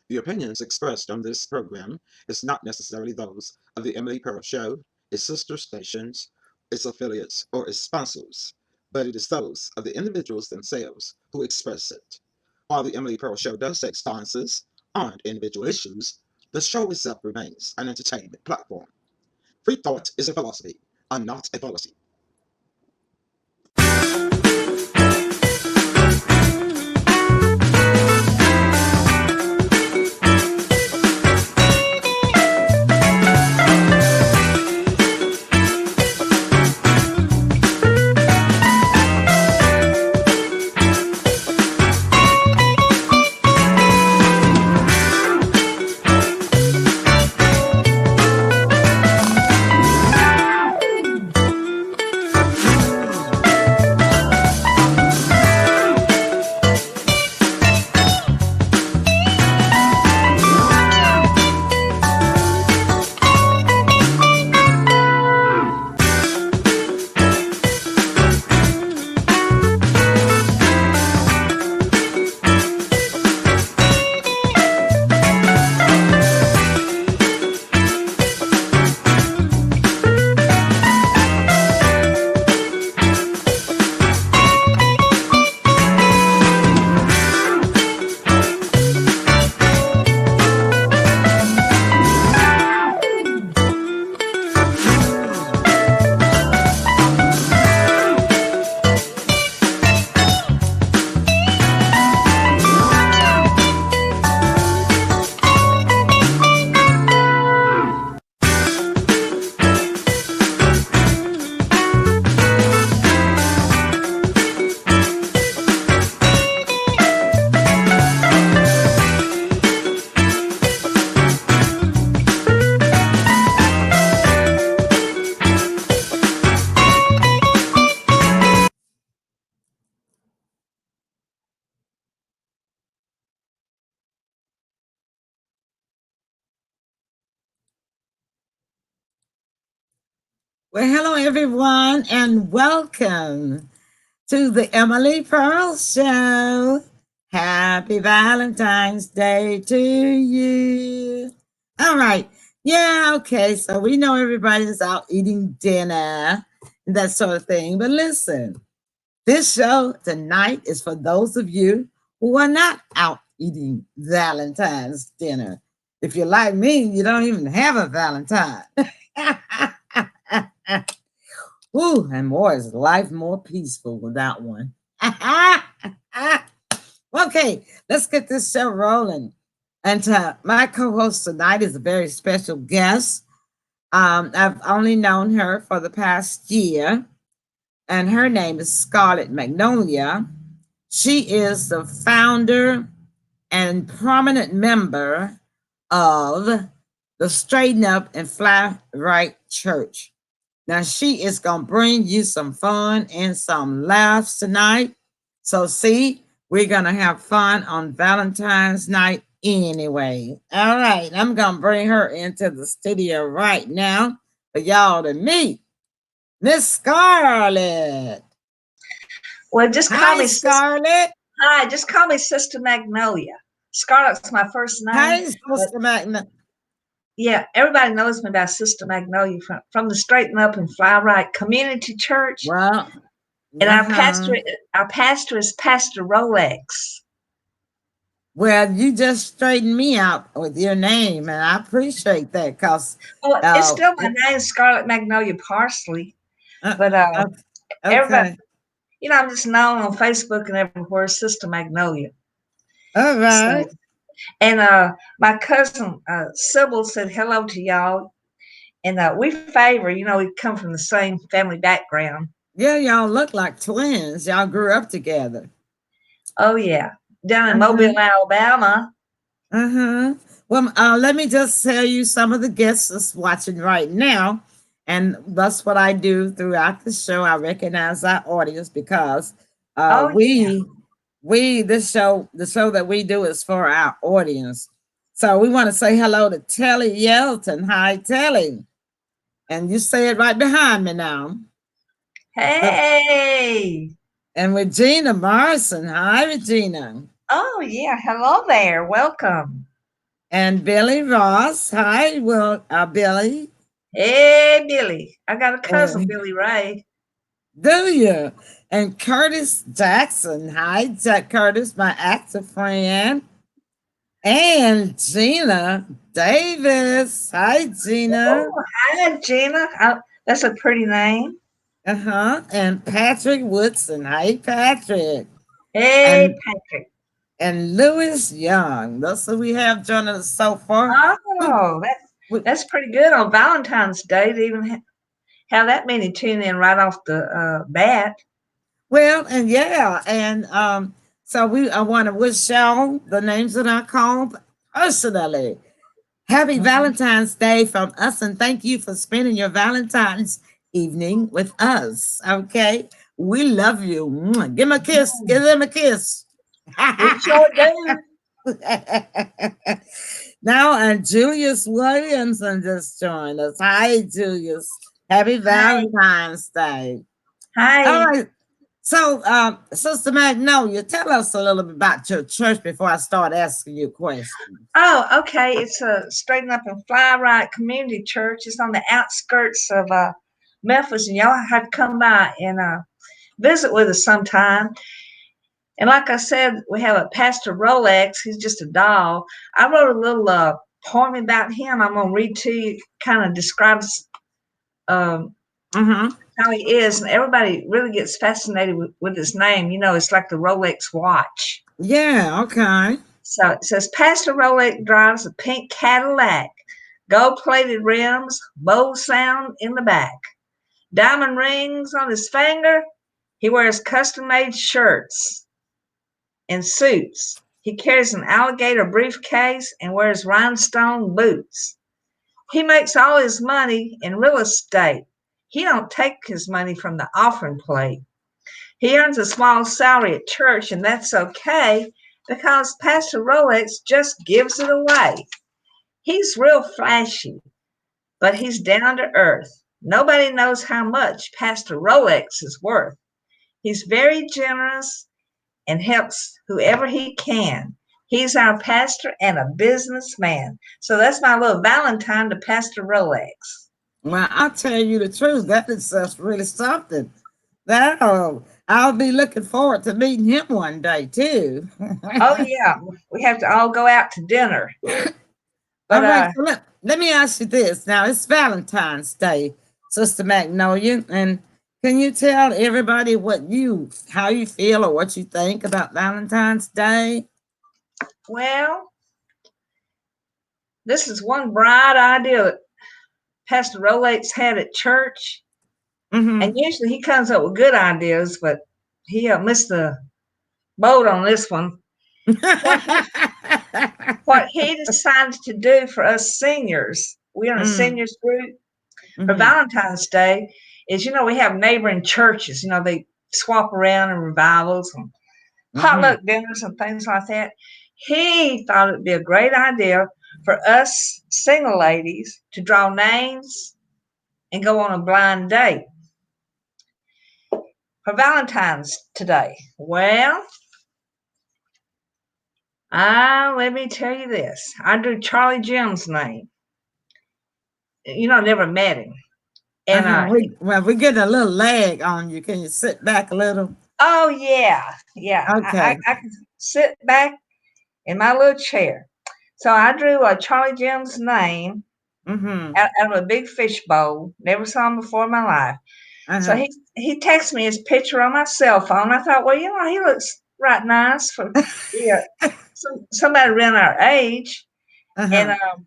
The opinions expressed on this program is not necessarily those of the Emily Pearl Show, its sister stations, its affiliates, or its sponsors, but it is those of the individuals themselves who express it. While the Emily Pearl Show does take stances on individual issues, the show itself remains an entertainment platform. Free thought is a philosophy and not a policy. Well, hello everyone, and welcome to the Emily Pearl Show. Happy Valentine's Day to you. All right. Yeah, okay. So we know everybody's out eating dinner and that sort of thing. But listen, this show tonight is for those of you who are not out eating Valentine's dinner. If you're like me, you don't even have a Valentine. Ooh, and boy, is life more peaceful without one. Okay, let's get this show rolling. And my co-host tonight is a very special guest. I've only known her for the past year, and her name is Scarlett Magnolia. She is the founder and prominent member of the Straighten Up and Fly Right Church. Now, she is going to bring you some fun and some laughs tonight. So, see, we're going to have fun on Valentine's night anyway. All right, I'm going to bring her into the studio right now for y'all to meet Miss Scarlett. Well, just call Hi, me Sister. Scarlett. Hi, just call me Sister Magnolia. Scarlett's my first name, Hi, but Sister Magna. yeah, everybody knows me by Sister Magnolia from the Straighten Up and Fly Right Community Church, Well, and uh-huh. our pastor is Pastor Rolex. Well, you just straightened me out with your name, and I appreciate that because Well, it's uh, still my name, Scarlet Magnolia Parsley, uh, but uh, everybody, okay. I'm just known on Facebook and everywhere as Sister Magnolia. All So, right. and my cousin Sybil said hello to y'all. And we favor, we come from the same family background. Yeah, y'all look like twins. Y'all grew up together. Oh, yeah. Down in Uh-huh. Mobile, Alabama. Uh-huh. Well, let me just tell you some of the guests that's watching right now. And that's what I do throughout the show. I recognize our audience because uh, Oh, yeah. we the show that we do is for our audience. So we want to say hello to Telly Yelton. Hi, Telly. And you say it right behind me now. Uh, Hey. and Regina Morrison. Hi, Regina. Oh, yeah. Hello there. Welcome. And Billy Ross. Hi, Billy. Hey, Billy. I got a cousin, And Billy Ray. do you? And Curtis Jackson. Hi, Jack Curtis, my actor friend. And Gina Davis. Hi, Gina. Oh, hi, Gina. That's a pretty name. Uh-huh. And Patrick Woodson. Hi, Patrick. Hey, And Patrick. Louis Young. That's who we have joining us so far. We, Oh, we, that's pretty good on Valentine's Day to even have that many tune in right off the bat. well, and yeah, and so I want to wish y'all the names that I called personally. Happy Mhm. Valentine's Day from us, and thank you for spending your Valentine's evening with us. Okay, we love you. Mwah. Give him a kiss. Give them a kiss. We sure do. Now, and Julius Williamson just joined us. Hi, Julius. Happy Hi. Valentine's Day. All Hi. right. So, Sister Magnolia, tell us a little bit about your church before I start asking you questions. Oh, okay. It's a Straighten Up and Fly Right Community Church. It's on the outskirts of Memphis, and y'all have to come by and visit with us sometime. And like I said, we have a Pastor Rolex. He's just a doll. I wrote a little poem about him. I'm going to read to you. Kind of describes um, Mm-hmm. how he is, and everybody really gets fascinated with his name. You know, it's like the Rolex watch. Yeah, okay. So it says, Pastor Rolex drives a pink Cadillac, gold-plated rims, bold sound in the back, diamond rings on his finger. He wears custom-made shirts and suits. He carries an alligator briefcase and wears rhinestone boots. He makes all his money in real estate. He don't take his money from the offering plate. He earns a small salary at church, and that's okay because Pastor Rolex just gives it away. He's real flashy, but he's down to earth. Nobody knows how much Pastor Rolex is worth. He's very generous and helps whoever he can. He's our pastor and a businessman. So that's my little Valentine to Pastor Rolex. Well, I'll tell you the truth. That is just really something. That I'll be looking forward to meeting him one day too. Oh yeah, we have to all go out to dinner. But All right, so let me ask you this. Now it's Valentine's Day, Sister Magnolia, and can you tell everybody how you feel or what you think about Valentine's Day? well, this is one bright idea that Pastor Rolex had at church, and Mm-hmm. usually he comes up with good ideas, but he missed the boat on this one. What what he decided to do for us seniors, we're in a mm, seniors group for mm-hmm. Valentine's Day, is we have neighboring churches. They swap around in revivals and Mm-hmm. potluck dinners and things like that. He thought it'd be a great idea for us single ladies to draw names and go on a blind date for Valentine's today. Well, let me tell you this. I drew Charlie Jim's name. I never met him. And Uh-huh. We're getting a little lag on you. Can you sit back a little? oh yeah, yeah. I, Okay. I, I can sit back in my little chair. So I drew Charlie Jim's name Mm-hmm. out of a big fish bowl. Never saw him before in my life. So Uh-huh. he texted me his picture on my cell phone. I thought, well, he looks right nice for yeah, somebody around our age. And Uh-huh.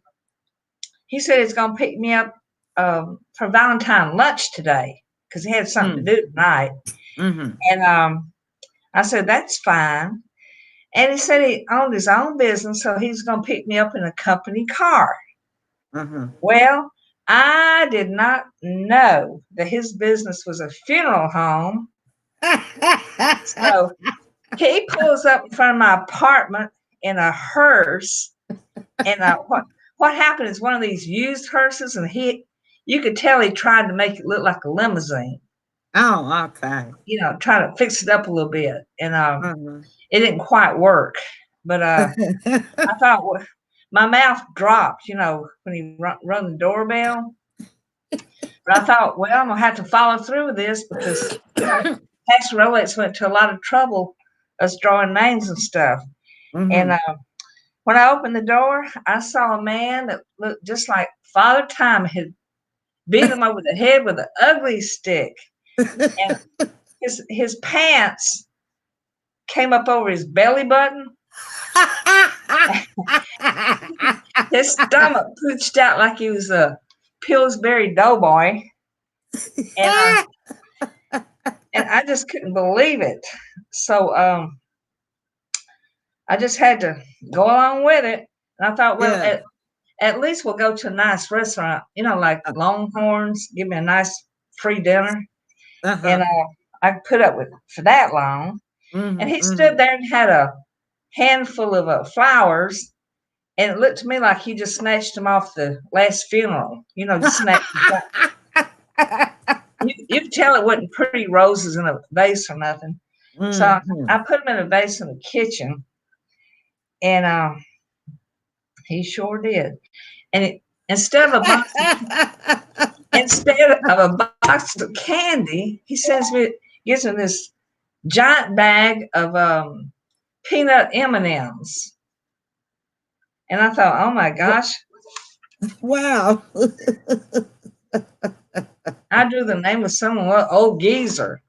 he said he's going to pick me up for Valentine lunch today because he had something Mm, to do tonight. mm-hmm. And I said, that's fine. And he said he owned his own business, so he's going to pick me up in a company car. Uh-huh. Well, I did not know that his business was a funeral home. So he pulls up in front of my apartment in a hearse. And what happened is one of these used hearses, and you could tell he tried to make it look like a limousine. Oh, okay. Try to fix it up a little bit, and Uh-huh. it didn't quite work. But I thought, my mouth dropped, when he rung the doorbell. But I thought, well, I'm gonna have to follow through with this because Pastor Rolex went to a lot of trouble us drawing names and stuff. And Mm-hmm. when I opened the door, I saw a man that looked just like Father Time had beat him over the head with an ugly stick, and his pants came up over his belly button. His stomach pooched out like he was a Pillsbury Doughboy, and I just couldn't believe it. So I just had to go along with it. And I thought, well, Yeah. at least we'll go to a nice restaurant, like Longhorns, give me a nice free dinner. And Uh-huh. I put up with for that long. And Mm-hmm. he Mm-hmm. stood there and had a handful of flowers. And it looked to me like he just snatched them off the last funeral, just snatched them. You could tell it wasn't pretty roses in a vase or nothing. So Mm-hmm. I put them in a vase in the kitchen, and he sure did. And instead of a box, instead of a box of candy, he gives me this giant bag of peanut M&Ms. And I thought, oh my gosh, Wow. I drew the name of someone, old geezer.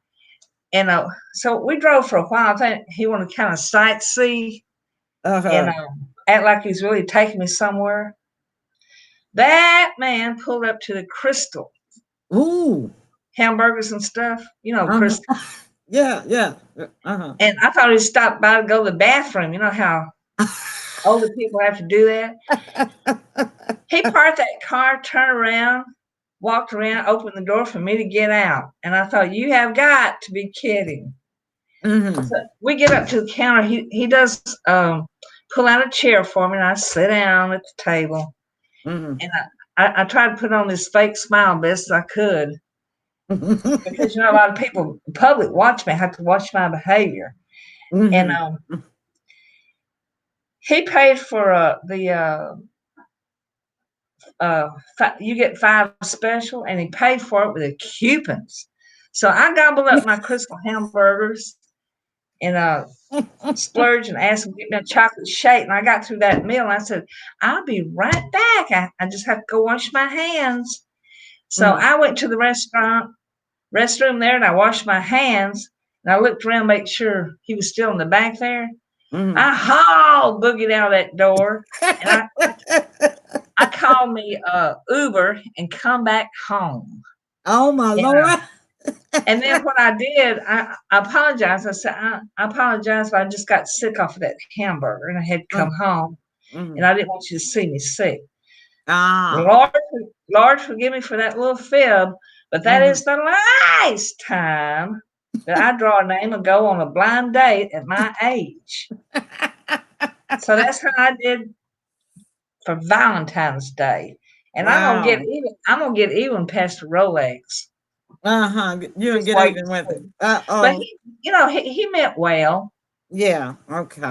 And so we drove for a while. I think he wanted to kind of sightsee and Uh-huh. act like he's really taking me somewhere. That man pulled up to the Crystal Ooh. hamburgers and stuff, Uh-huh. Crystal. Yeah, yeah. Uh-huh. And I thought he stopped by to go to the bathroom. You know how older people have to do that. He parked that car, turned around, walked around, opened the door for me to get out. And I thought, you have got to be kidding. Mm-hmm. So we get up to the counter. He does pull out a chair for me, and I sit down at the table. Mm-hmm. And I tried to put on this fake smile best as I could because, a lot of people, the public watch me. I have to watch my behavior. And Mm-hmm. he paid for the you get 5 special, and he paid for it with the coupons. So I gobbled up my Crystal hamburgers and splurged and asked him to get me a chocolate shake. And I got through that meal, and I said, I'll be right back. I just have to go wash my hands. So Mm-hmm. I went to the restroom there, and I washed my hands. And I looked around, make sure he was still in the back there. Mm-hmm. I hauled boogied out that door, and I called me Uber and come back home. Oh my And, Lord. and then what I did, I apologized. I said, I apologize, but I just got sick off of that hamburger and I had to come home, Mm-hmm. and I didn't want you to see me sick. Ah. Lord, Lord, forgive me for that little fib, but that Mm-hmm. is the last time that I draw a name and go on a blind date at my age. So that's how I did for Valentine's Day. And Wow. I'm gonna get even past the Rolex. Uh-huh. You can Just get wait even and with it. see. But Uh-oh. he meant well. Yeah. Okay.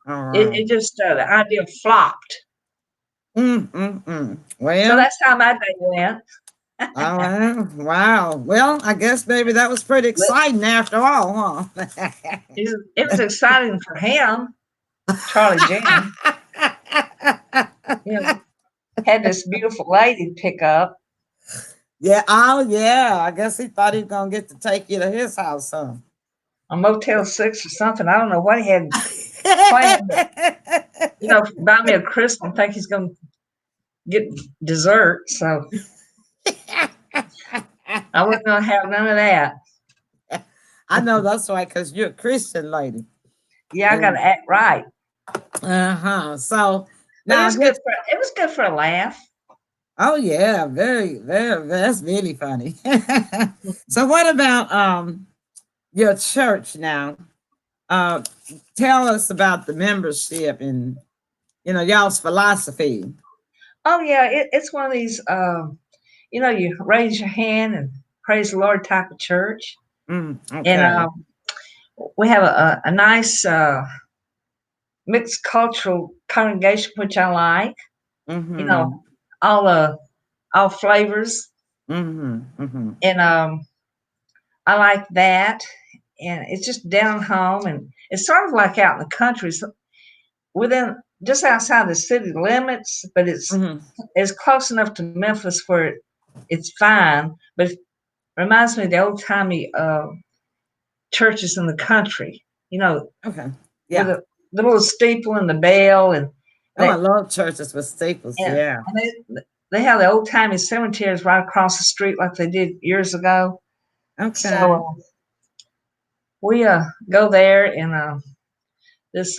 All It, right. it just the idea flopped. So Well, that's how my day went. all right. Wow. Well, I guess maybe that was pretty But exciting after all, huh? it was exciting for him, Charlie Jim. You know, had this beautiful lady pick up Yeah. Oh, yeah. I guess he thought he was gonna get to take you to his house, huh? a Motel 6 or something. I don't know what he had planned, but buy me a crystal and think he's gonna get dessert. So I wasn't gonna have none of that. I know that's right, because you're a Christian lady. Yeah, I gotta And act right. uh-huh. So But now this, it was good for a laugh. oh yeah, very, very, that's really funny. So what about your church now? Uh, tell us about the membership and y'all's philosophy. Oh yeah, it's one of these you raise your hand and praise the Lord type of church. And Okay. we have a nice mixed cultural congregation, which I like. You know, Mm-hmm. all all flavors, Mm-hmm. Mm-hmm. and I like that. And it's just down home, and it's sort of like out in the country, so within just outside the city limits, but Mm-hmm. it's close enough to Memphis where it's fine. But it reminds me of the old timey churches in the country. You know, Okay. with Yeah. the little steeple and the bell, Oh, I they love churches with staples. and, Yeah. and they have the old timey cemeteries right across the street like they did years ago. So Okay. we go there, and this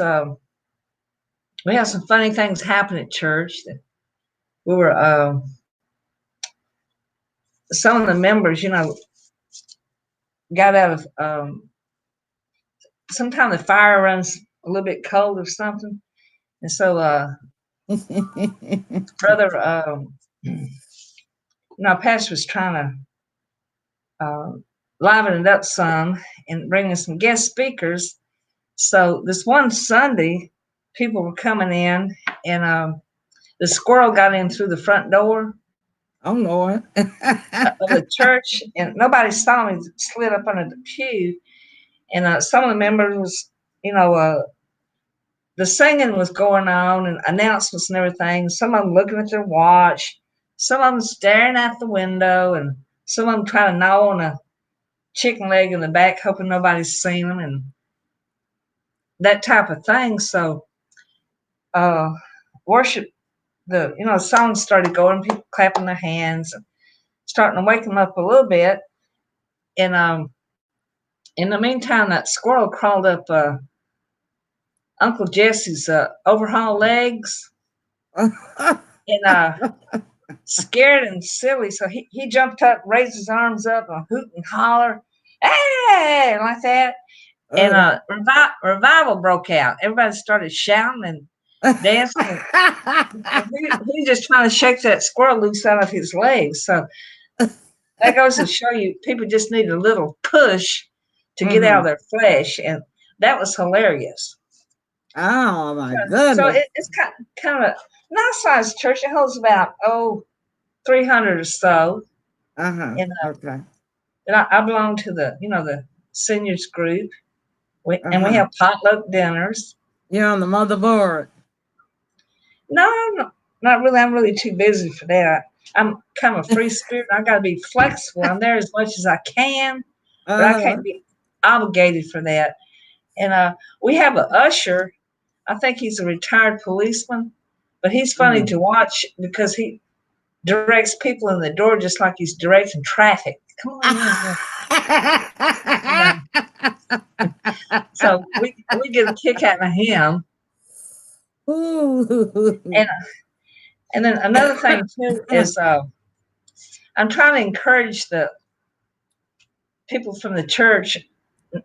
we have some funny things happen at church. We were some of the members, you know, got out of sometimes the fire runs a little bit cold or something, and so brother, pastor was trying to liven it up some and bringing some guest speakers. So this one Sunday, people were coming in, and the squirrel got in through the front door Oh Lord. of the church, and nobody saw him. He slid up under the pew, and some of the members, you know, the singing was going on and announcements and everything. Some of them looking at their watch, some of them staring out the window, and some of them trying to gnaw on a chicken leg in the back, hoping nobody's seen them, and that type of thing. So, uh, worship, the songs started going, people clapping their hands, starting to wake them up a little bit. And in the meantime, that squirrel crawled up Uncle Jesse's overhaul legs, and scared and silly. So he jumped up, raised his arms up, and hoot and holler, hey, like that. And Okay. revival broke out. Everybody started shouting and dancing. And he just trying to shake that squirrel loose out of his legs. So that goes to show you, people just need a little push to get out of Mm-hmm. their flesh, and that was hilarious. Oh my So goodness. it's kind of a nice sized church. It holds about 300 or so, Uh-huh. and Okay. I belong to the seniors group. We Uh-huh. have potluck dinners. You're on the motherboard. No, not really. I'm really too busy for that. I'm kind of a free spirit. I got to be flexible. I'm there as much as I can, but I Uh-huh. can't be obligated for that. And we have a usher. I think he's a retired policeman, but he's funny Mm-hmm. to watch because he directs people in the door just like he's directing traffic. Come on in. You know. So we get a kick out of him. Ooh. And then another thing too is I'm trying to encourage the people from the church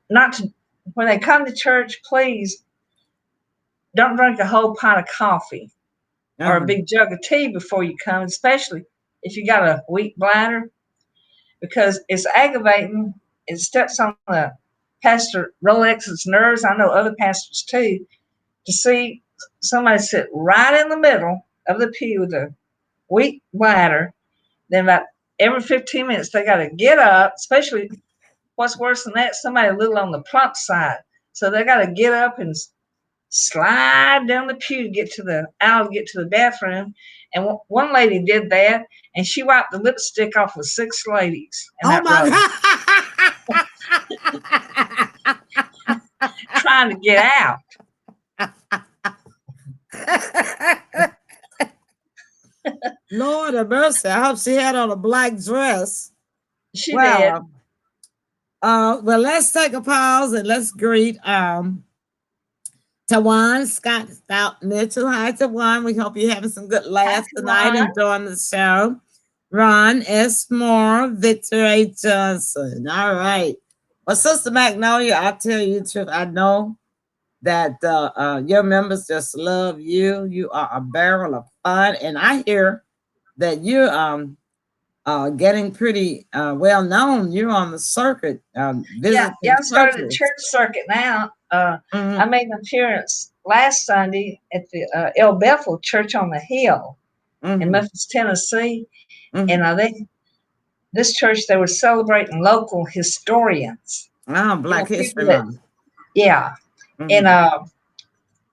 not to, when they come to church, please don't drink a whole pint of coffee or a Uh-huh. big jug of tea before you come, especially if you got a weak bladder, because it's aggravating. It steps on the Pastor Rolex's nerves. I know other pastors too, to see somebody sit right in the middle of the pew with a weak bladder. Then about every 15 minutes, they got to get up, especially what's worse than that, somebody a little on the plump side. So they got to get up and slide down the pew to get to the aisle to get to the bathroom. And one lady did that, and she wiped the lipstick off of 6 ladies in Oh that row, my trying to get out. God. Lord have mercy. I hope she had on a black dress. She did. Well, well, let's take a pause and let's greet Tawan Scott Stout Mitchell. Hi, Tawan. We hope you're having some good Hi, laughs tonight, Ron. enjoying the show. Ron S. Moore, Victor A. Johnson. All right. Well, Sister Magnolia, I'll tell you the truth. I know that your members just love you. You are a barrel of fun. And I hear that you're getting pretty well known. You're on the circuit Yeah, visiting I started a churches. church circuit now. I Mhm. made an appearance last Sunday at the El Bethel Church on the Hill in Mm-hmm. Memphis, Tennessee, and Mm-hmm. this church they were celebrating local historians. Oh, You know, Black people History that Month. yeah, and Mm-hmm.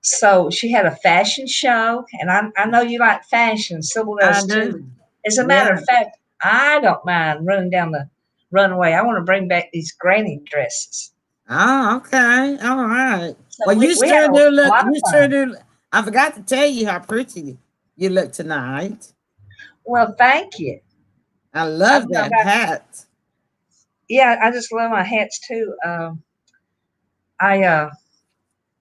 so she had a fashion show, and I know you like fashion, Sybil I does too. do. As a matter Yeah. of fact, I don't mind running down the runway. I want to bring back these granny dresses. Oh, okay. All right. So Well, you we had sure do a look. lot of You sure fun. do. I forgot to tell you how pretty you look tonight. Well, thank you. I I love don't know that about hat. yeah, I just love my hats too. I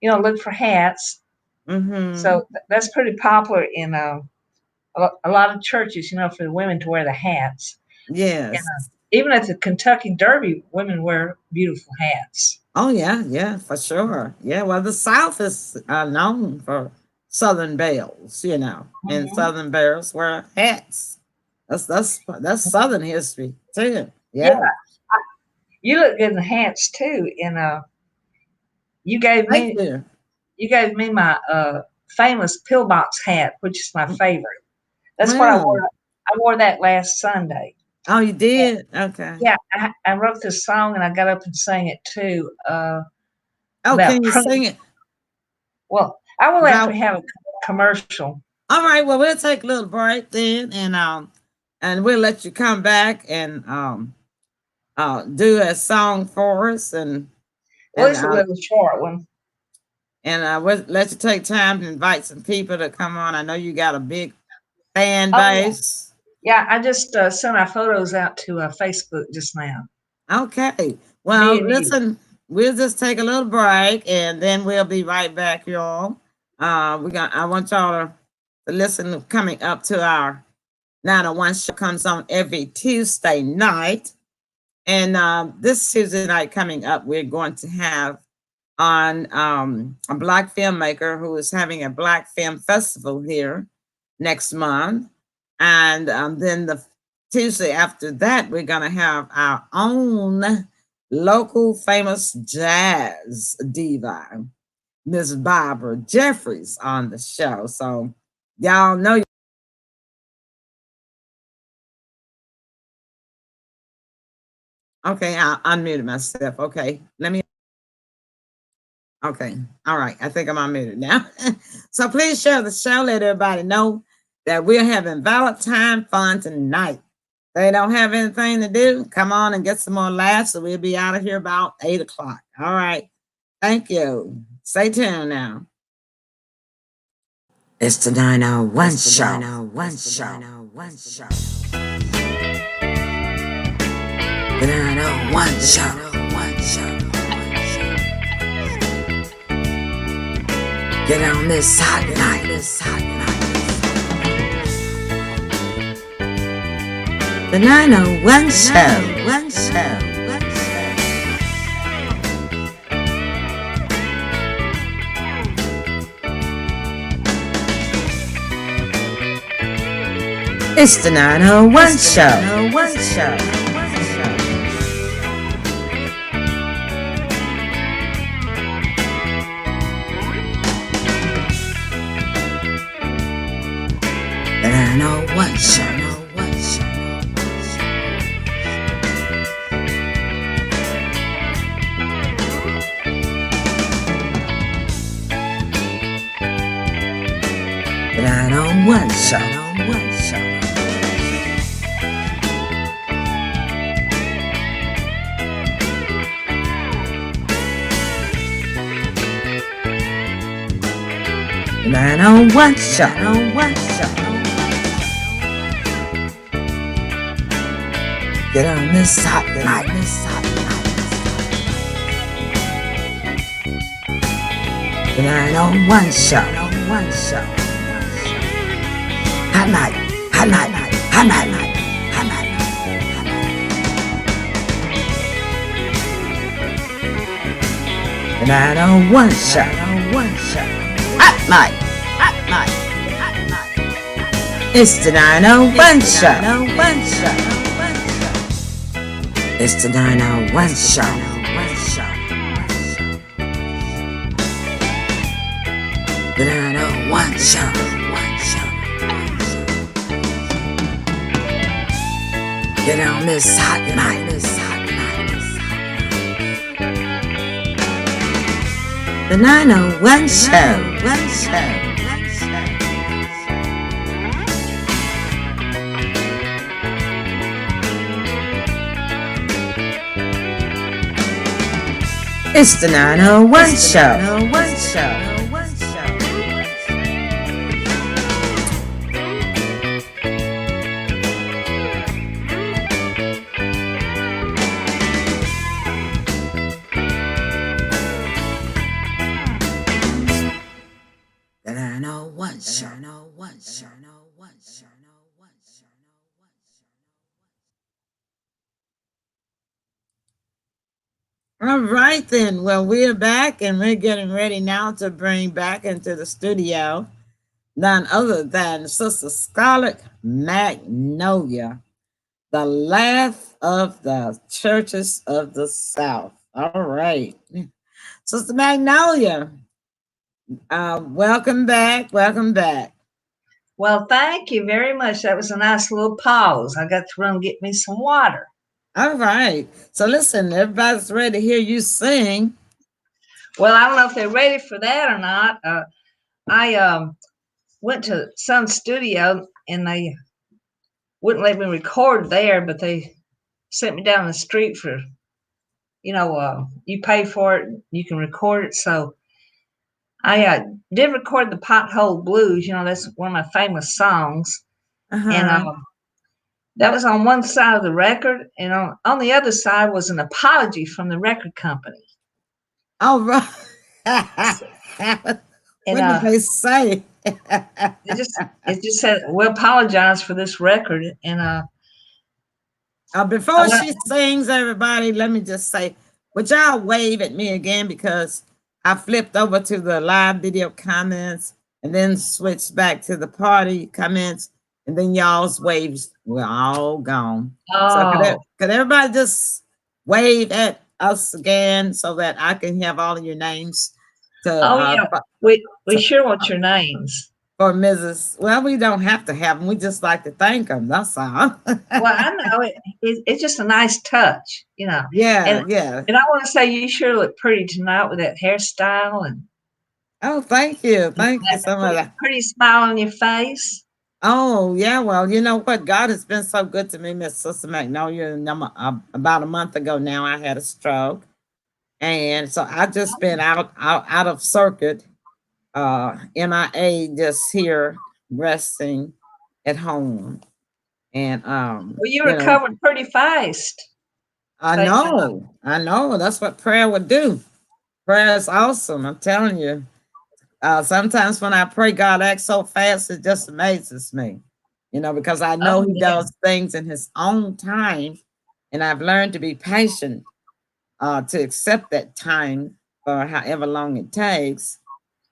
look for hats. Mm-hmm. So that's pretty popular in a lot of churches. For the women to wear the hats. And Yes. even at the Kentucky Derby, women wear beautiful hats. Oh yeah, yeah, for sure. Yeah. Well, the South is known for Southern belles, and Hmm. Southern belles wear hats. That's Southern history too. Yeah, Yeah. you look good in the hats too. And you gave Thank me you. you gave me my famous pillbox hat, which is my favorite. That's what I Well, wore. I wore that last Sunday. oh, you did? Okay. Yeah, I wrote this song and I got up and sang it too Oh, about can you prunning. sing it Well, I will after about? we have a commercial. All right. Well, we'll take a little break then, and we'll let you come back and do a song for us, Well, and it's a little short one. we'll let you take time to invite some people to come on. I know you got a big fan Oh yeah, base. yeah. I just sent our photos out to Facebook just now. Okay. Me Well, and you. listen, we'll just take a little break and then we'll be right back, y'all. I want y'all to listen coming up to our 901 show comes on every Tuesday night. And this Tuesday night coming up, we're going to have on a Black filmmaker who is having a Black film festival here next month. And then the Tuesday after that, we're going to have our own local famous jazz diva, Miss Barbara Jeffries, on the show. So y'all know. Okay, I unmuted myself. Okay, let me. Okay. All right. I think I'm unmuted now. So please share the show. Let everybody know that we're having Valentine fun tonight. They don't have anything to do. Come on and get some more laughs. So we'll be out of here about 8 o'clock. All right. Thank you. Stay tuned now. It's the 901 show. 901 show. The 901 show. Get on this hot night. The 901 show. It's the 901 show. The 901 show. The 901 show. The 901 show. Get on this hot night. The 901 show. Hot night. The 901 show. Hot night. It's the 901 show. It's the 901 show. The 901 Show. Get on this hot night. The 901 Show. It's the 901 Show. The 901 Show. All right, then. Well, we're back and we're getting ready now to bring back into the studio none other than Sister Scarlet Magnolia, the last of the churches of the South. All right. Sister Magnolia, welcome back. Welcome back. Well, thank you very much. That was a nice little pause. I got to run and get me some water. All right. So listen, everybody's ready to hear you sing. Well, I don't know if they're ready for that or not. I went to some studio and they wouldn't let me record there, but they sent me down the street for, you pay for it, you can record it. So I did record the Pothole Blues. That's one of my famous songs. And Uh-huh. that was on one side of the record. And on the other side was an apology from the record company. All right. And What did they say? it just said, we apologize for this record. And I Before went, she sings, everybody, let me just say, would y'all wave at me again because I flipped over to the live video comments and then switched back to the party comments, and then y'all's waves were all gone. So oh, could everybody just wave at us again so that I can have all of your names to oh yeah, we sure want your names. for Mrs. Well, we don't have to have them. We just like to thank them. That's all. Well, I know it's just a nice touch, Yeah, And yeah. and I want to say you sure look pretty tonight with that hairstyle and Oh, thank you. Thank you that so pretty, much. pretty smile on your face. Oh, yeah. Well, you know what? God has been so good to me, Miss Sister Magnolia. And about a month ago now, I had a stroke. And so I just been out of circuit, MIA, just here resting at home. And, Well, you recovered pretty fast. Thank God. I know. That's what prayer would do. Prayer is awesome. I'm telling you. Sometimes when I pray, God acts so fast, it just amazes me, because I know Oh He yeah. does things in His own time. And I've learned to be patient, to accept that time for however long it takes.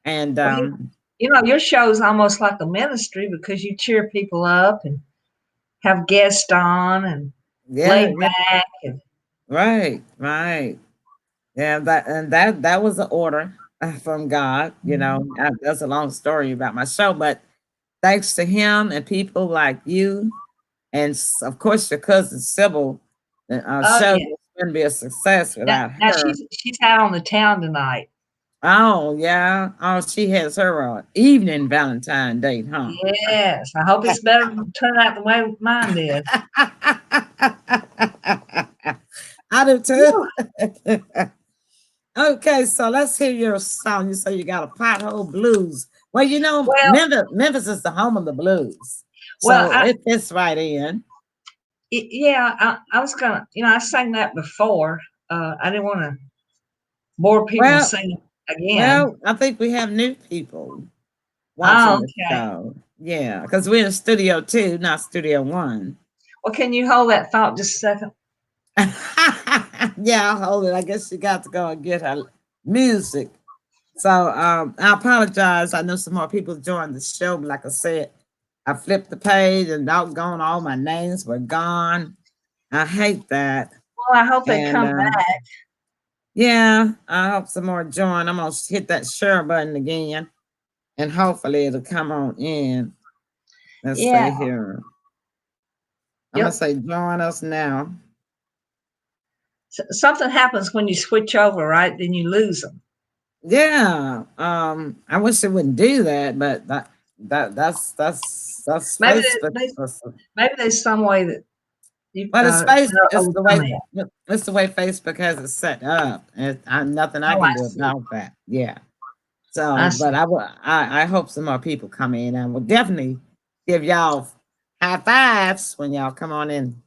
And Well, your show is almost like a ministry because you cheer people up and have guests on and yeah, lay yeah, back and right, right. Yeah, that was an order from God. That's a long story about my show, but thanks to Him and people like you, and of course your cousin Sybil, oh show yeah. wouldn't be a success Now, without now her. she's out on the town tonight. Oh yeah. Oh, she has her evening Valentine date, huh? Yes, I hope it's better turn out the way mine did. I do too. Whew. Okay, so let's hear your song. You say you got a pothole blues. Well, Well, Memphis is the home of the blues, well, so it fits right in. yeah, I was gonna, I sang that before. I didn't want to bore people and Well, sing it again. I think we have new people watching Oh, the okay. show. Yeah, because we're in Studio 2, not Studio 1. Well, can you hold that thought just a second? Yeah, I'll hold it. I guess she got to go and get her music. So I apologize. I know some more people joined the show, but like I said, I flipped the page and doggone all my names were gone. I hate that. Well, I hope they And come back. yeah, I hope some more join. I'm gonna hit that share button again and hopefully it'll come on in. Let's Yeah. see here. I'm gonna Yep. say join us now. Something happens when you switch over, right? Then you lose them. Yeah. I wish it wouldn't do that, but that's Maybe Facebook. maybe there's some way that you But it's face. overcome it. It's the way Facebook has it set up. Nothing I Oh, can I do see. about that. Yeah. I So, but see. I hope some more people come in. I will definitely give y'all high fives when y'all come on in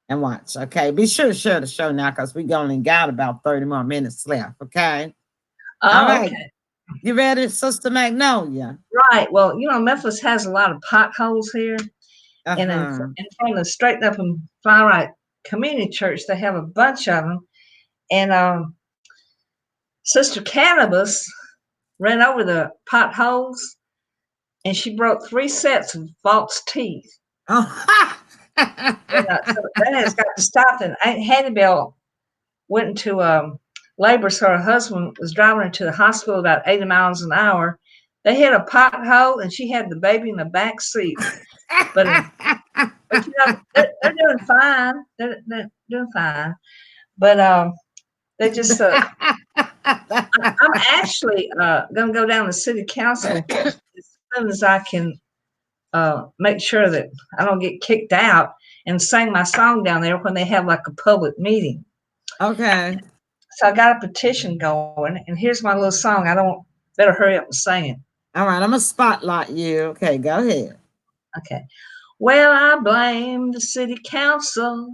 and watch. Okay. Be sure to share the show now because we only got about 30 more minutes left. Okay. All Oh, right. okay. You ready, Sister Magnolia? Right. Well, Memphis has a lot of potholes here, and Uh-huh. in front of the Straighten Up and Fly Right Community Church, they have a bunch of them. And Sister Cannabis ran over the potholes, and she broke 3 sets of false teeth. Oh. And so that has got to stop. And Aunt Hannibal went into labor, so her husband was driving her to the hospital about 80 miles an hour. They hit a pothole, and she had the baby in the back seat. But they're doing fine. They're doing fine. But they just I'm actually gonna go down to city council as soon as I can make sure that I don't get kicked out and sing my song down there when they have like a public meeting. Okay. So I got a petition going, and here's my little song. I don't better hurry up and sing it. All right. I'm gonna spotlight you. Okay. Go ahead. Okay. Well, I blame the city council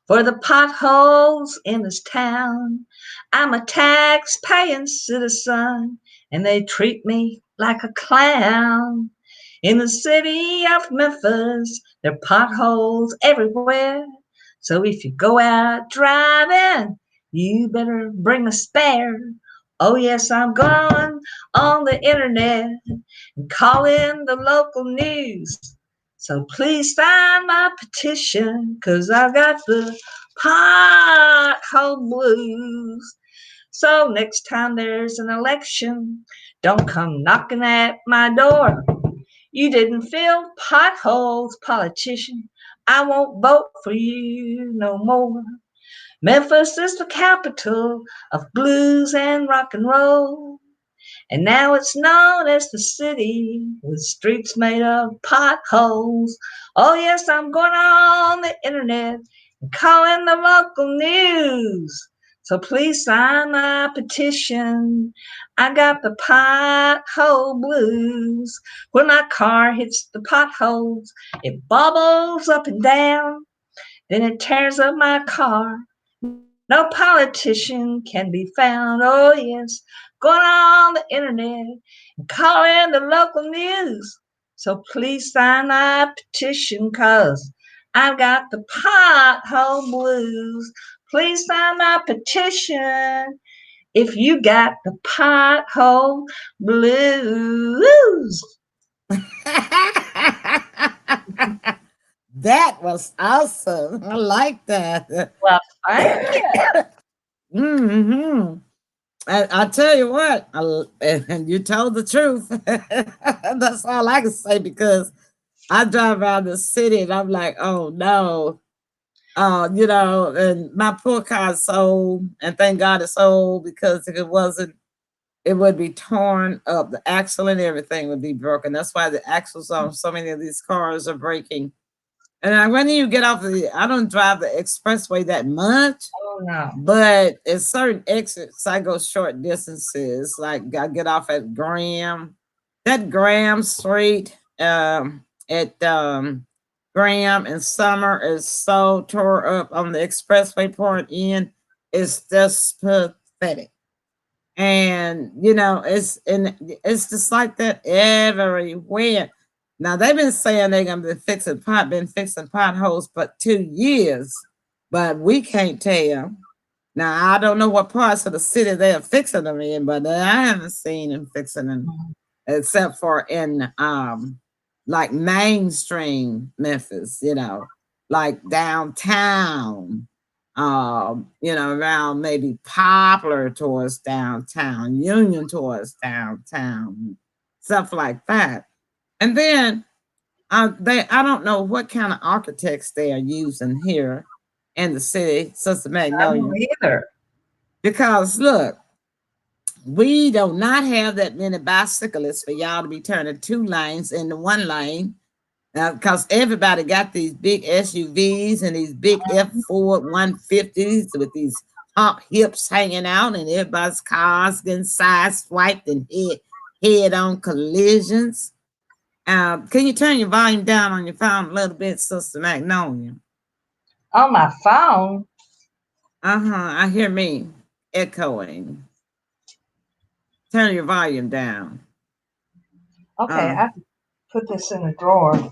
for the potholes in this town. I'm a tax paying citizen, and they treat me like a clown. In the city of Memphis, there are potholes everywhere. So if you go out driving, you better bring a spare. Oh, yes, I'm going on the internet and calling the local news. So please sign my petition, 'cause I've got the pothole blues. So next time there's an election, don't come knocking at my door. You didn't fill potholes, politician. I won't vote for you no more. Memphis is the capital of blues and rock and roll. And now it's known as the city with streets made of potholes. Oh, yes, I'm going on the internet and calling the local news. So please sign my petition. I got the pothole blues. When my car hits the potholes, it bobbles up and down. Then it tears up my car. No politician can be found. Oh, yes, going on the internet and calling the local news. So please sign my petition, 'cause I've got the pothole blues. Please sign my petition if you got the pothole blues. That was awesome. I like that. Well, thank you. Hmm. I tell you what, and you told the truth. That's all I can say because I drive around the city and I'm like, oh no. And my poor car is sold, and thank God it's sold because if it wasn't, it would be torn up. The axle and everything would be broken. That's why the axles on so many of these cars are breaking. And when you get off I don't drive the expressway that much, Oh, no. but at certain exits, I go short distances. Like I get off at that Graham Street, at Graham and Summer is so tore up on the expressway pouring in. It's just pathetic. And it's just like that everywhere. Now they've been saying they're gonna been fixing potholes for 2 years, but we can't tell. Now I don't know what parts of the city they're fixing them in, but I haven't seen them fixing them except for in like mainstream Memphis, like downtown, around maybe Poplar towards downtown, Union towards downtown, stuff like that. And then I don't know what kind of architects they are using here in the city, Sister I don't Magnolia, either. because look, we do not have that many bicyclists for y'all to be turning two lanes into one lane. Because everybody got these big SUVs and these big F Ford 150s with these top hips hanging out, and everybody's cars getting side swiped and head on collisions. Can you turn your volume down on your phone a little bit, Sister Magnolia? On my phone. I hear me echoing. Turn your volume down. Okay, Uh, I can put this in a drawer.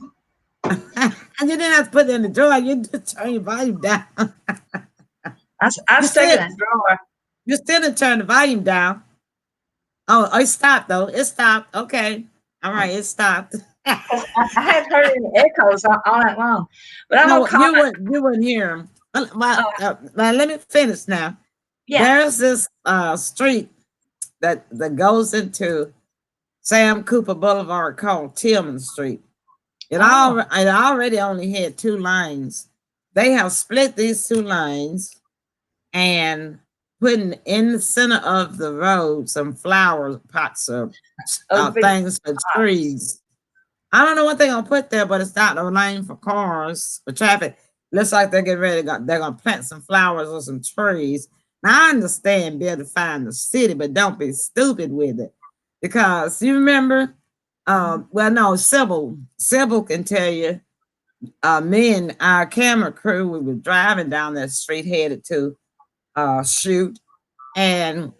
and you didn't have to put it in the drawer. You just turn your volume down. I you stuck it still, in a drawer. you still didn't turn the volume down. Oh, it stopped though. It stopped. Okay. All right, it stopped. 'Cause I had heard any echoes all night long. But I'm gonna No, call my. you wouldn't hear him. Oh, Let me finish now. yeah. There's this street that goes into Sam Cooper Boulevard called Tillman Street. Oh, It already only had two lanes. They have split these two lanes and putting in the center of the road some flower pots or those big things for pots. trees. I don't know what they're gonna put there, but it's not no lane for cars for traffic. Looks like they're getting ready. They're gonna plant some flowers or some trees. Now I understand beautifying the city, but don't be stupid with it, because you remember. Well, no, Sybil can tell you. Me and our camera crew, we were driving down that street headed to shoot, and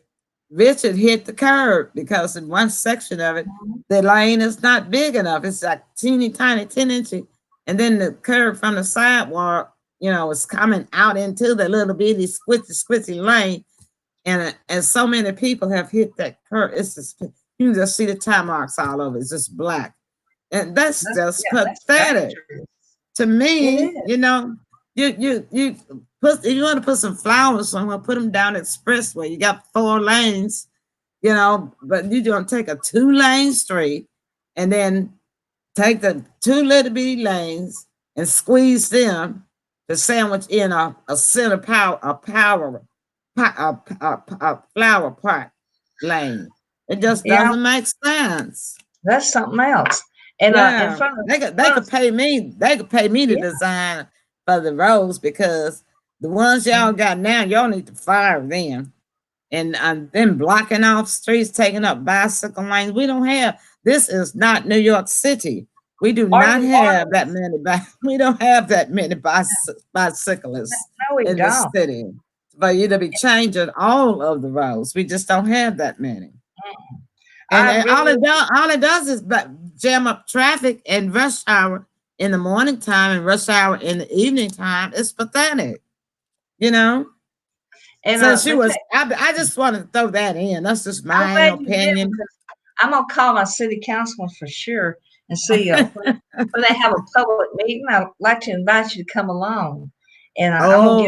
Richard hit the curb because in one section of it, Mhm. the lane is not big enough. It's like teeny tiny, 10 inches. And then the curb from the sidewalk, is coming out into the little bitty squishy lane. And so many people have hit that curb. It's just, you can just see the tire marks all over. It's just black. And that's just That's pathetic dangerous. to It me. is. You put, if you want to put some flowers somewhere, put them down expressway. You got four lanes, but you don't take a two-lane street and then take the two little bitty lanes and squeeze them to sandwich in a center a flower pot lane. It just Yeah, doesn't make sense. that's something else. And in Yeah, front of they front could of pay me. They could pay me to yeah. design for the roads, because the ones y'all Mhm. got now, y'all need to fire them. And then blocking off streets, taking up bicycle lanes. We don't have. This is not New York City. We do Or not New have that Orleans. many. We don't have that many bicyclists No, we in the don't. city for you to be changing all of the roads. We just don't have that many. And, I and agree with you. all it does is jam up traffic and rush hour in the morning time and rush hour in the evening time. It's pathetic, you know. And So she but was. I just want to throw that in. That's just I'm my glad you did, opinion. because I'm gonna call my city councilman for sure and see when they have a public meeting. I'd like to invite you to come along, and Oh,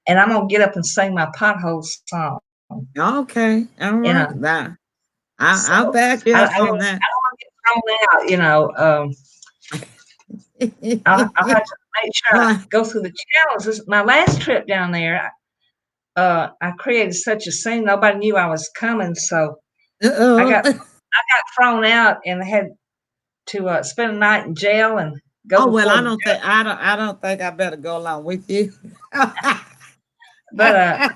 I'm gonna get up and sing my pothole song. okay, all You know, right. Now so I'll back you up I on don't that. get thrown out. I'll have to make sure I Well, go through the channels. My last trip down there, I created such a scene. Nobody knew I was coming, so I got uh, thrown out and had to spend a night in jail and go oh well, before the judge. I don't think I better go along with you. But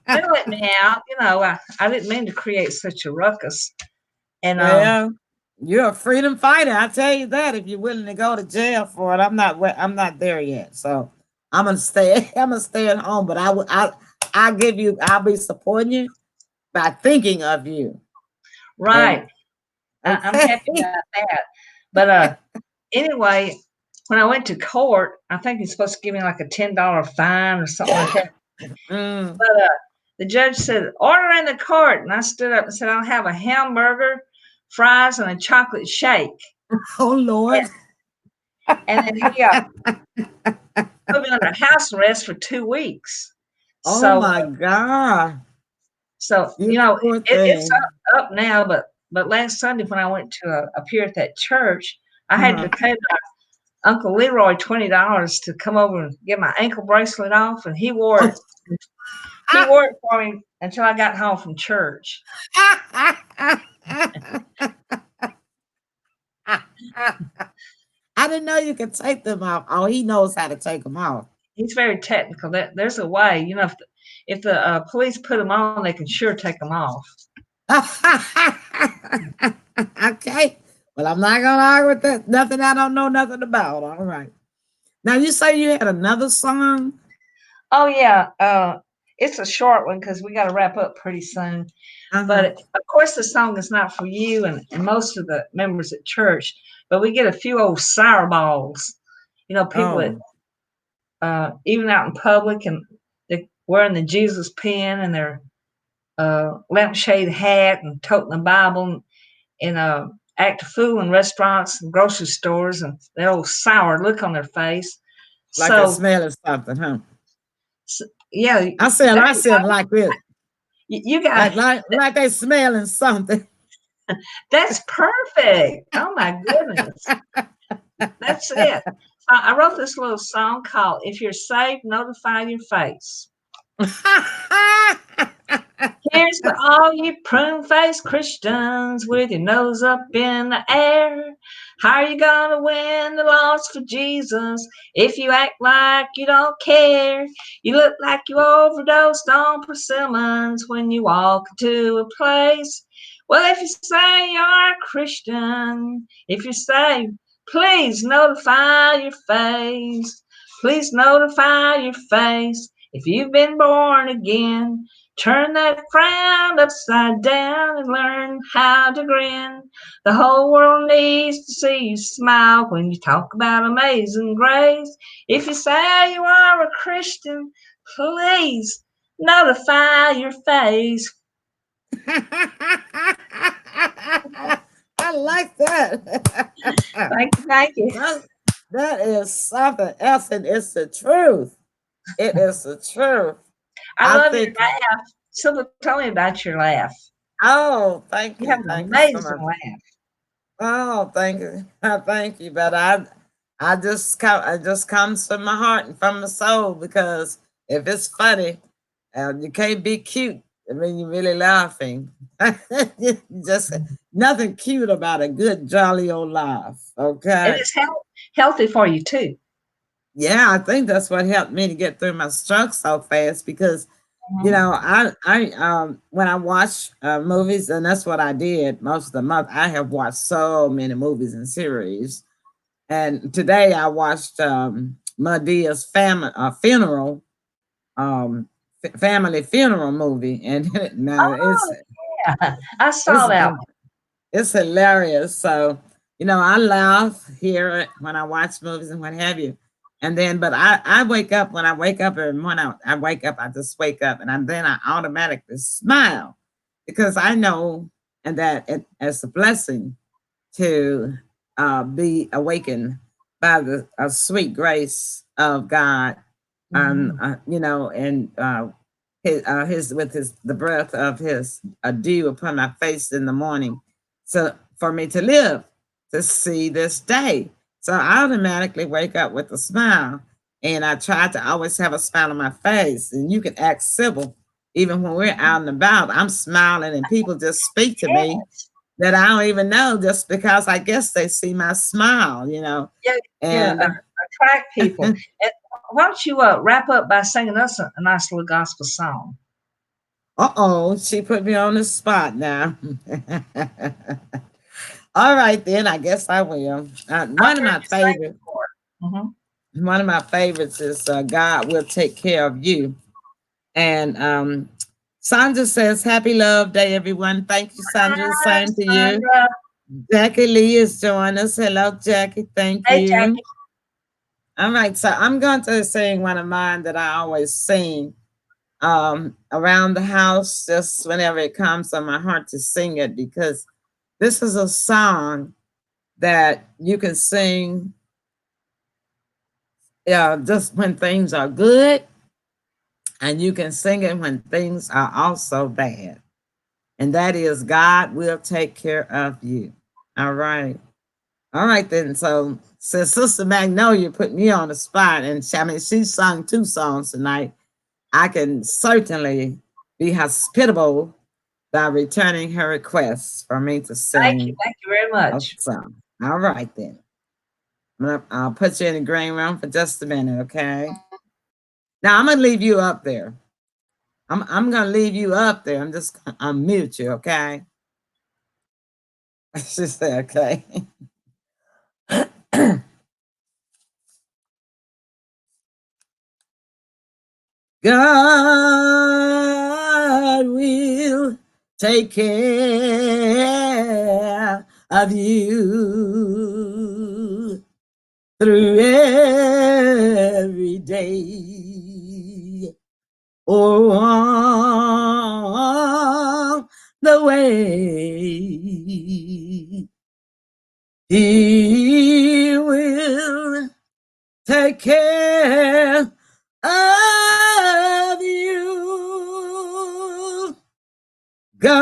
they let me out. I didn't mean to create such a ruckus. And Well, you're a freedom fighter. I tell you that. If you're willing to go to jail for it, I'm not there yet. So I'm gonna stay. I'm gonna stay at home. But I'll give you. I'll be supporting you by thinking of you. And right, I'm okay. happy about that. But anyway, when I went to court, I think he's supposed to give me like a $10 fine or something like that. Mm. But the judge said, "Order in the court," and I stood up and said, "I'll have a hamburger, fries, and a chocolate shake." Oh Lord. And then he put me under house arrest for 2 weeks. Oh So, my God. so You poor it's thing. up now, but But last Sunday when I went to appear at that church, I had Uh-huh. to pay my Uncle Leroy $20 to come over and get my ankle bracelet off, and he wore it. He wore it for me until I got home from church. I didn't know you could take them off. Oh, he knows how to take them off. He's very technical. There's a way, if the police put them on, they can sure take them off. Okay. Well, I'm not gonna argue with that. Nothing I don't know nothing about. All right. Now you say you had another song. Oh yeah, it's a short one because we got to wrap up pretty soon. Uh-huh. But of course, the song is not for you and most of the members at church. But we get a few old sour balls, people that Oh, even out in public and they're wearing the Jesus pin and their lampshade hat and toting the Bible and act a fool in restaurants and grocery stores and that old sour look on their face. like they So, smelling something, huh? yeah, I there you said like this, you got like they smelling something. that's perfect. Oh my goodness. That's it. I wrote this little song called If You're Saved, Notify Your Face. Here's to all you prune-faced Christians with your nose up in the air. How are you gonna win the loss for Jesus if you act like you don't care? You look like you overdosed on persimmons when you walk into a place. Well, if you say you're a Christian, if you say, please notify your face. Please notify your face if you've been born again. Turn that frown upside down and learn how to grin. The whole world needs to see you smile when you talk about amazing grace. If you say you are a Christian, please notify your face. I like that. Thank you, thank you. that. That is something else, and it's the truth. It is the truth. I I love your think. laugh. Silva, tell me about your laugh. Oh, You have an thank you so amazing much. laugh. Oh, thank you, thank you. But it just comes from my heart and from my soul because if it's funny, you can't be cute. I mean, you're really laughing. Just nothing cute about a good, jolly old laugh. And Okay. it's healthy for you too. Yeah, I think that's what helped me to get through my stroke so fast because Mhm. when I watch movies, and that's what I did most of the month. I have watched so many movies and series, and today I watched Medea's funeral, family funeral movie, and now Oh yeah, I saw it's that. it's hilarious. So, I laugh, hear it when I watch movies and what have you. And then, but I wake up when I wake up every morning. I wake up, I just wake up, and then I automatically smile because I know and that it's a blessing to be awakened by the sweet grace of God, Mhm. and his with his the breath of his dew upon my face in the morning, so for me to live to see this day. So I automatically wake up with a smile, and I try to always have a smile on my face. And you can ask Sybil, even when we're out and about, I'm smiling, and people just speak to me Yes. that I don't even know just because I guess they see my smile. Yeah, yeah, And attract people. And why don't you wrap up by singing us a nice little gospel song? uh-oh, she put me on the spot now. All right, then I guess I will. I'm here to sing for it. One of my favorites is God Will Take Care of You. And Sandra says, Happy Love Day, everyone. Thank you, Sandra. Hi, Same to you. Sandra. Jackie Lee is joining us. Hello, Jackie. Thank Hey, you. Jackie. All right, so I'm going to sing one of mine that I always sing around the house, just whenever it comes on my heart to sing it, because this is a song that you can sing just when things are good, and you can sing it when things are also bad. and that is God will take care of you. All right. All right then. So since Sister Magnolia put me on the spot, and she sung 2 songs tonight, I can certainly be hospitable by returning her request for me to sing Thank you very a much. song. All right then. I'll put you in the green room for just a minute, okay? Now I'm gonna leave you up there. I'm gonna leave you up there. I'm just gonna unmute you, okay? She said, okay. God will take care of you through every day or on the way. He will take care of you. God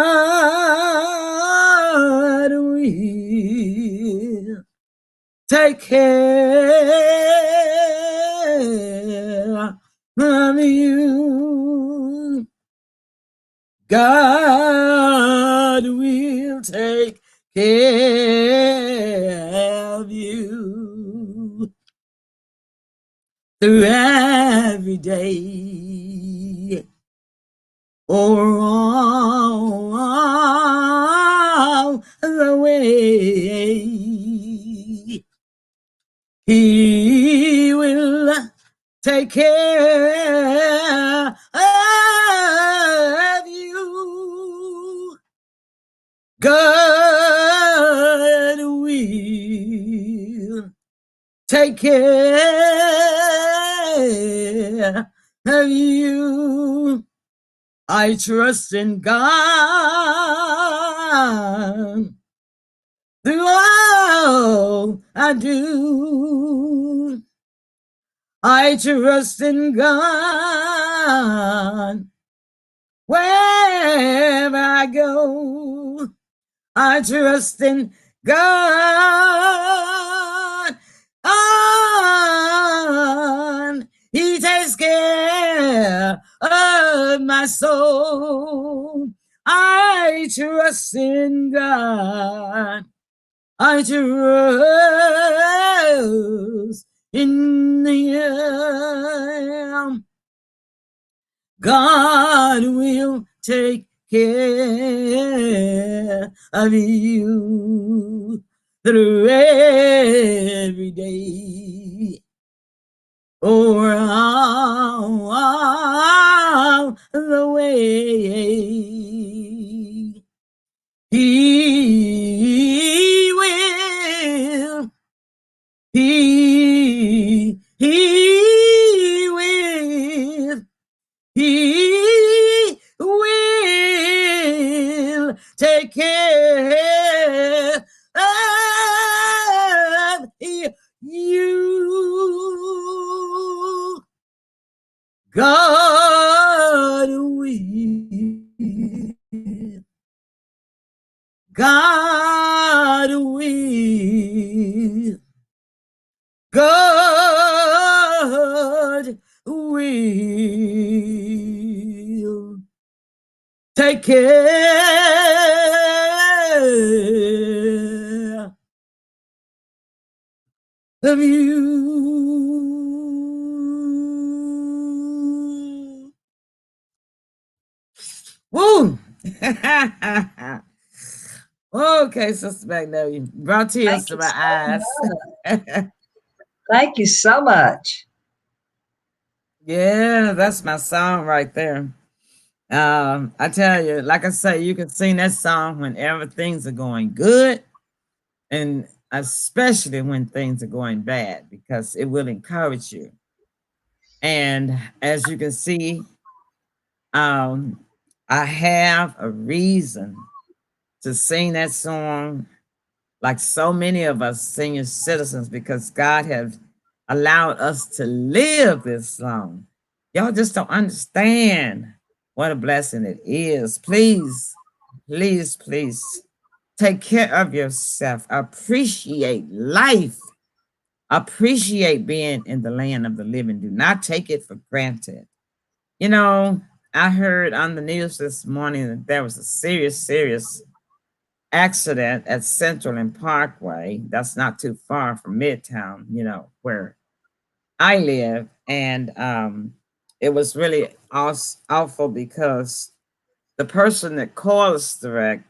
will take care of you. God will take care of you through every day or all the way. He will take care of you. God will take care of you. I trust in God through all I do. I trust in God wherever I go. I trust in God. On. He takes care of my soul. I trust in God. I trust in Him. God will take care of you through every day or all the way. He will, he will. He will take care of you. God will. God will. God will take care of you. Woo! Okay, Sister Magnolia, brought tears Thank to you my so eyes. much. Thank you so much. Yeah, that's my song right there. I tell you, like I say, you can sing that song whenever things are going good, and especially when things are going bad, because it will encourage you. And as you can see, um, I have a reason to sing that song like so many of us senior citizens because God has allowed us to live this long. Y'all just don't understand what a blessing it is. Please please, please take care of yourself. Appreciate life. Appreciate being in the land of the living. Do not take it for granted. You know, I heard on the news this morning that there was a serious, serious accident at Central and Parkway. That's not too far from Midtown, where I live. And it was really awful because the person that caused the wreck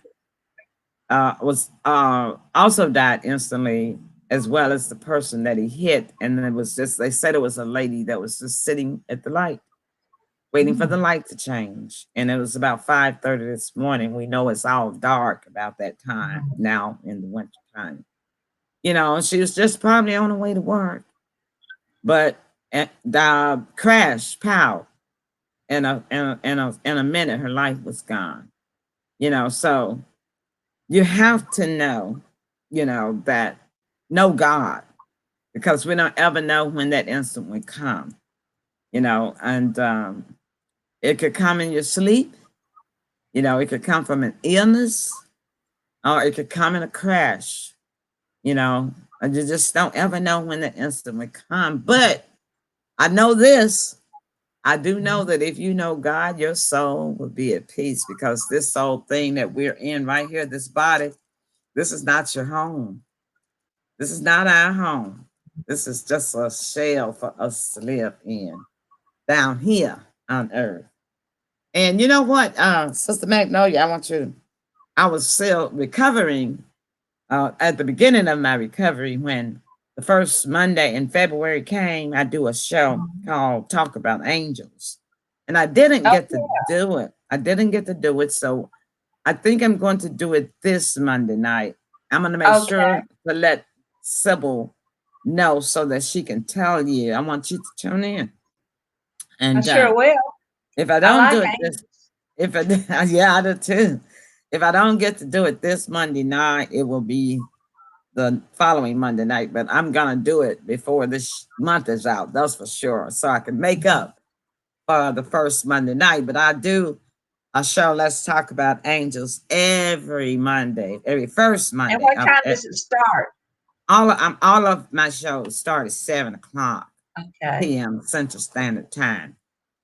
was also died instantly, as well as the person that he hit. And it was just, they said it was a lady that was just sitting at the light, waiting for the Mm. light to change. And it was about 5:30 this morning. We know it's all dark about that time now in the winter time. She was just probably on her way to work, but the crash, pow, in a minute, her life was gone. So you have to that know God, because we don't ever know when that instant will come, and it could come in your sleep, it could come from an illness, or it could come in a crash, and you just don't ever know when the instant will come. But I know this. I do know that if you know God, your soul will be at peace, because this soul thing that we're in right here, this body, this is not your home. This is not our home. This is just a shell for us to live in down here on earth. And you know what, Sister Magnolia, I was still recovering at the beginning of my recovery when the first Monday in February came. I do a show Mhm. called Talk About Angels. And I didn't Oh, get to do it. I didn't get to do it. So I think I'm going to do it this Monday night. I'm going to make okay. sure to let Sybil know so that she can tell you. I want you to tune in. I And sure will. if I I don't do like it this, angels. if I, yeah, I do too. If I don't get to do it this Monday night, it will be the following Monday night. But I'm gonna do it before this month is out. That's for sure. So I can make up for the first Monday night. But I do a show. Let's talk about angels every Monday, every first And Monday. what time does it start? All of my shows start at 7 o'clock Okay. p.m. Central Standard Time.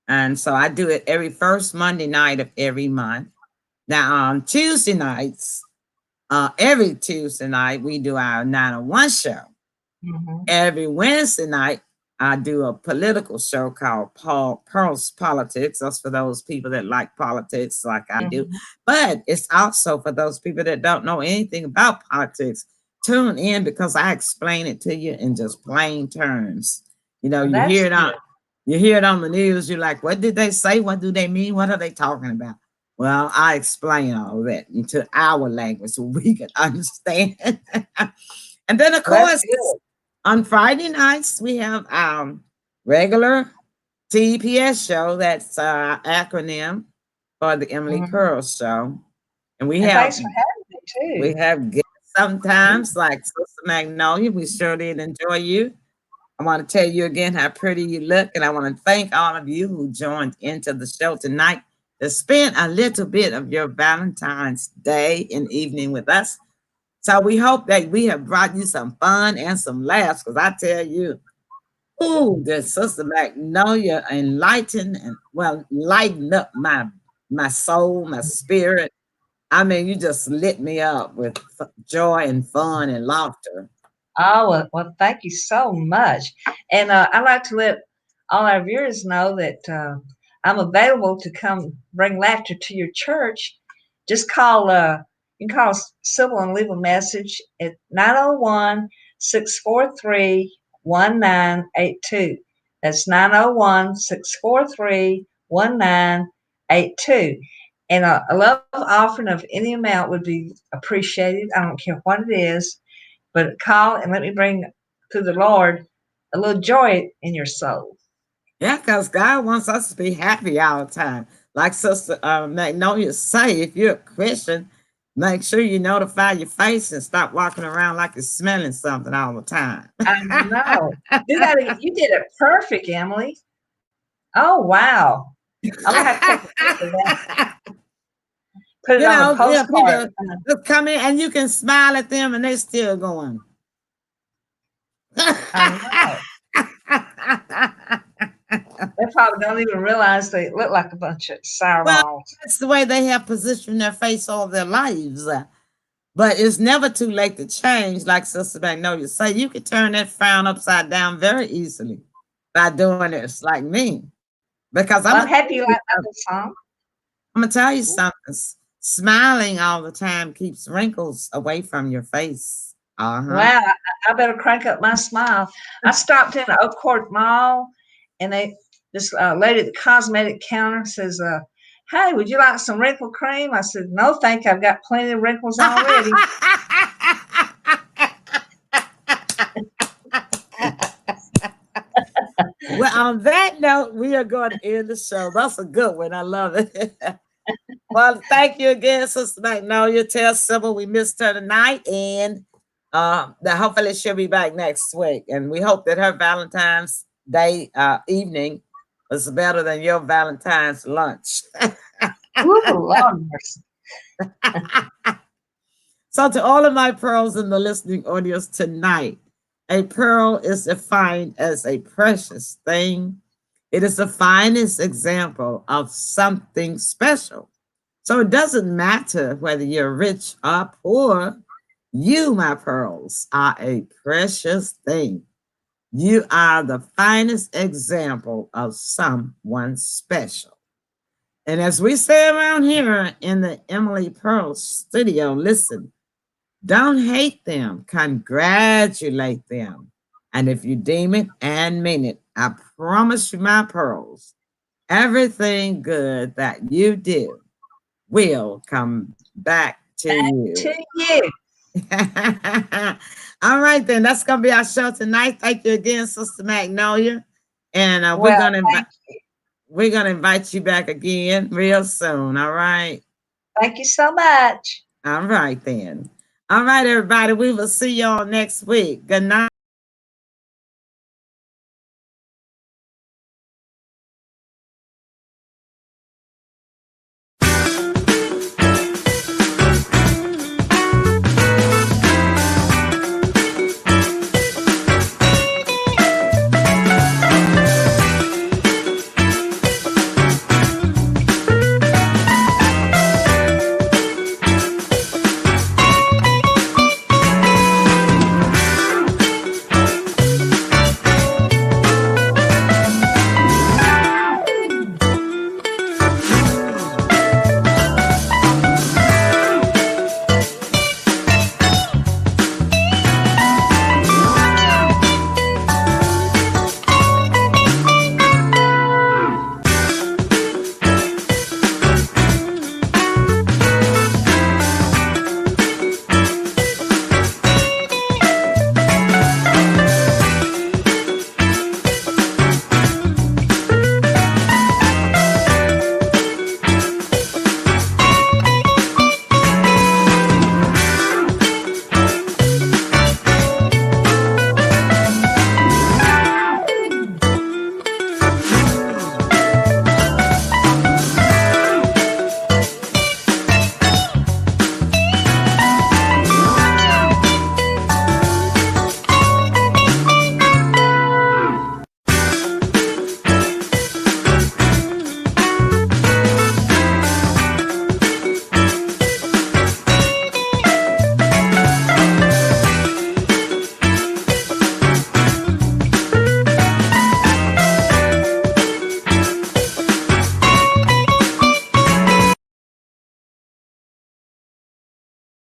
And so I do it every first Monday night of every month. Now on Tuesday nights, every Tuesday night, we do our 901 show. Hmm. Every Wednesday night, I do a political show called Pearl's Politics. That's for those people that like politics like I do. Hmm. But it's also for those people that don't know anything about politics. Tune in, because I explain it to you in just plain terms. Well, You that's hear it on good. the news, you're like, what did they say? What do they mean? What are they talking about? Well, I explain all that into our language so we can understand. And then, of Well, that's course, good. on Friday nights, we have regular TPS show. That's acronym for the Emily Hmm. Pearl Show. And we And have thanks for having me we too. have guests sometimes, like Sister Magnolia. We sure did enjoy you. I want to tell you again how pretty you look, and I want to thank all of you who joined into the show tonight to spend a little bit of your Valentine's Day and evening with us. So we hope that we have brought you some fun and some laughs, because I tell you, ooh, the Sister Magnolia enlightened and, well, lighten up my soul, my spirit. I mean, you just lit me up with joy and fun and laughter. Oh, well, thank you so much. And I'd like to let all our viewers know that I'm available to come bring laughter to your church. Just you can call Sybil and leave a message at 901-643-1982. That's 901-643-1982. And a love offering of any amount would be appreciated. I don't care what it is, but call and let me bring to the Lord a little joy in your soul. Yeah, because God wants us to be happy all the time. Like Sister Magnolia say, if you're a Christian, make sure you notify your face and stop walking around like you're smelling something all the time. I know. Do that again. You did it perfect, Emily. Oh, wow. I'm going to have to take a clip of that. Put it You on a know, yeah, postcard. people just come in and you can smile at them and they still going. I know. They probably don't even realize they look like a bunch of sour Well, balls. that's the way they have positioned their face all their lives. But it's never too late to change, like Sister Magnolia say. You can turn that frown upside down very easily by doing this, like me. Because Well, I'm happy you like my new song. I'm gonna tell you something. Smiling all the time keeps wrinkles away from your face. Uh-huh. Wow, I better crank up my smile. I stopped in Oak Court Mall, and this lady at the cosmetic counter says, "Hey, would you like some wrinkle cream?" I said, "No, thank you. I've got plenty of wrinkles already." Well, on that note, we are going to end the show. That's a good one. I love it. Well, thank you again, Sister Magnolia. Tell Sybil we missed her tonight, and that hopefully she'll be back next week. And we hope that her Valentine's Day evening was better than your Valentine's lunch. Ooh, Lord mercy. So, to all of my pearls in the listening audience tonight, a pearl is defined as a precious thing. It is the finest example of something special. So it doesn't matter whether you're rich or poor, you, my pearls, are a precious thing. You are the finest example of someone special. And as we say around here in the Emily Pearl studio, listen, don't hate them, congratulate them. And if you deem it and mean it, I promise you, my pearls, everything good that you do will come back to To you. you. All right, then. That's gonna be our show tonight. Thank you again, Sister Magnolia, and Well, thank we're gonna invite you back again real soon. All right. thank you so much. All right then. All right, everybody. We will see y'all next week. Good night.